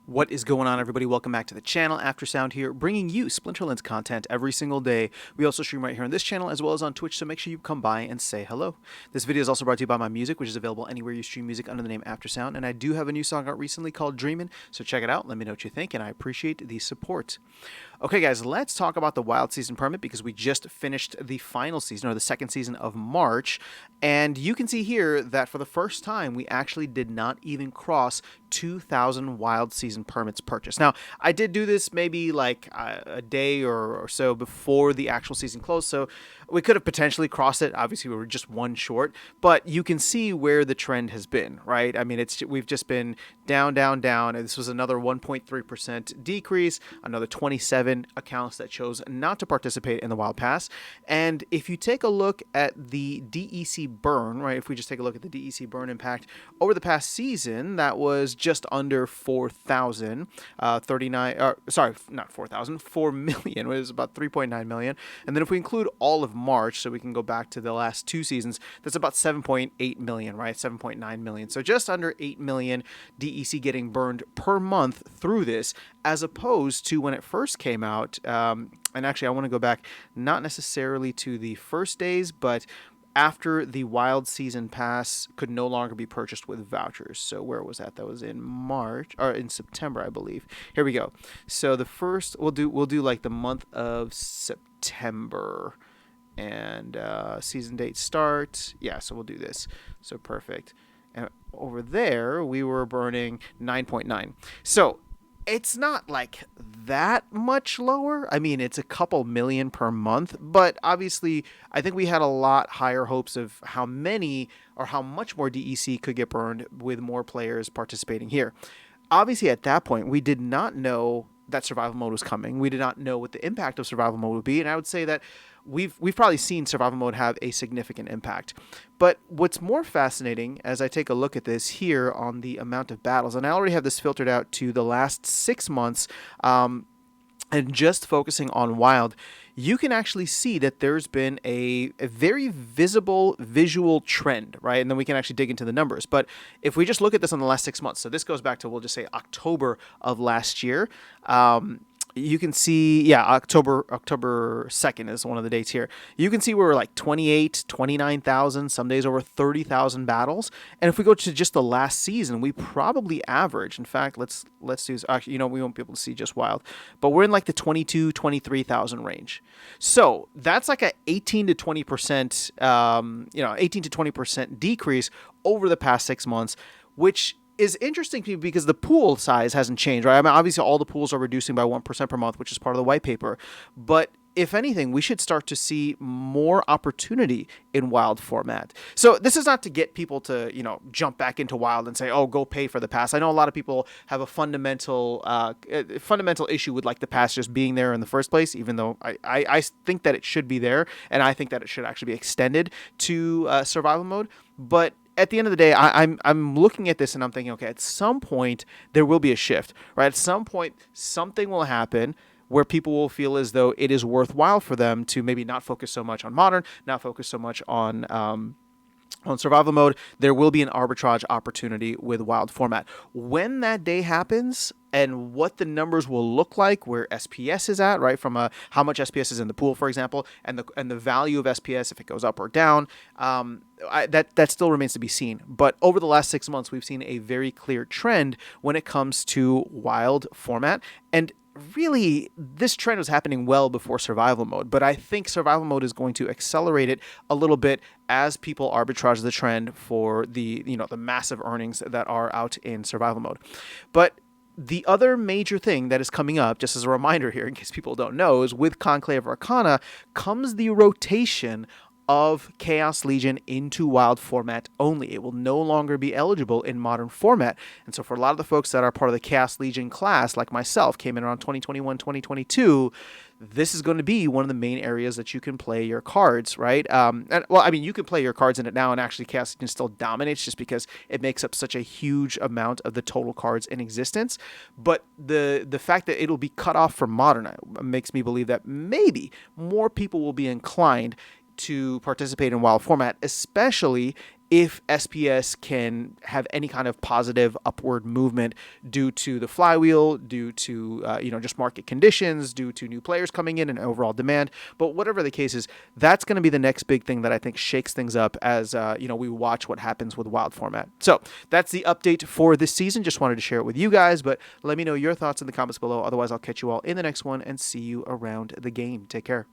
What is going on, everybody? Welcome back to the channel. Aftersound here, bringing you Splinterlands content every single day. We also stream right here on this channel as well as on Twitch, so make sure you come by and say hello. This video is also brought to you by my music, which is available anywhere you stream music under the name Aftersound, and I do have a new song out recently called Dreamin', so check it out. Let me know what you think, and I appreciate the support. Okay, guys, let's talk about the Wild Season Permit because we just finished the final season, or the second season of March, and you can see here that for the first time, we actually did not even cross 2,000 Wild Season Permits purchased. Now, I did do this maybe like a day or so before the actual season closed, so we could have potentially crossed it. Obviously, we were just one short, but you can see where the trend has been, right? I mean, we've just been down, down, down, and this was another 1.3% decrease, another 27 accounts that chose not to participate in the Wild Pass. And if you take a look at the DEC burn, right, if we just take a look at the DEC burn impact over the past season, that was just under 4,000, 4 million, it was about 3.9 million. And then if we include all of March, so we can go back to the last two seasons, that's about 7.8 million, right? 7.9 million. So just under 8 million DEC getting burned per month through this, as opposed to when it first came out. And actually, I want to go back not necessarily to the first days, but after the Wild Season Pass could no longer be purchased with vouchers. So where was that? That was in March, or in September, I believe. Here we go. So the first, we'll do like the month of September, and season date start. Yeah, so we'll do this. So perfect. And over there, we were burning 9.9. So it's not like that much lower. I mean, it's a couple million per month, but obviously I think we had a lot higher hopes of how many or how much more DEC could get burned with more players participating here. Obviously, at that point, we did not know that survival mode was coming. We did not know what the impact of survival mode would be, and I would say that we've probably seen survival mode have a significant impact. But what's more fascinating, as I take a look at this here on the amount of battles, and I already have this filtered out to the last 6 months, and just focusing on Wild, you can actually see that there's been a very visible visual trend, right? And then we can actually dig into the numbers. But if we just look at this on the last 6 months, so this goes back to, we'll just say October of last year, you can see, yeah, October 2nd is one of the dates here. You can see we're like 28, 29,000, some days over 30,000 battles. And if we go to just the last season, we probably average, in fact, let's do this. Actually, we won't be able to see just Wild, but we're in like the 22, 23,000 range. So that's like a 18 to 20%, 18 to 20% decrease over the past 6 months, which is interesting to me because the pool size hasn't changed, right? I mean, obviously all the pools are reducing by 1% per month, which is part of the white paper. But if anything, we should start to see more opportunity in Wild format. So this is not to get people to, jump back into Wild and say, oh, go pay for the pass. I know a lot of people have a fundamental issue with like the pass just being there in the first place, even though I think that it should be there, and I think that it should actually be extended to survival mode. But at the end of the day, I'm looking at this and I'm thinking, okay, at some point there will be a shift, right? At some point, something will happen where people will feel as though it is worthwhile for them to maybe not focus so much on modern, not focus so much on survival mode. There will be an arbitrage opportunity with Wild format. When that day happens, and what the numbers will look like, where SPS is at, right, from how much SPS is in the pool, for example, and the value of SPS, if it goes up or down, that still remains to be seen. But over the last 6 months, we've seen a very clear trend when it comes to Wild format, and really, this trend was happening well before survival mode, but I think survival mode is going to accelerate it a little bit as people arbitrage the trend for the massive earnings that are out in survival mode. But the other major thing that is coming up, just as a reminder here, in case people don't know, is with Conclave Arcana comes the rotation of Chaos Legion into Wild format only. It will no longer be eligible in modern format. And so for a lot of the folks that are part of the Chaos Legion class, like myself, came in around 2021, 2022, this is going to be one of the main areas that you can play your cards, right? You can play your cards in it now, and actually Chaos Legion still dominates just because it makes up such a huge amount of the total cards in existence. But the fact that it'll be cut off from modern makes me believe that maybe more people will be inclined to participate in Wild format, especially if SPS can have any kind of positive upward movement due to the flywheel, due to just market conditions, due to new players coming in and overall demand. But whatever the case is, that's going to be the next big thing that I think shakes things up as we watch what happens with wild format. So that's the update for this season. Just wanted to share it with you guys, but let me know your thoughts in the comments below. Otherwise, I'll catch you all in the next one and see you around the game. Take care.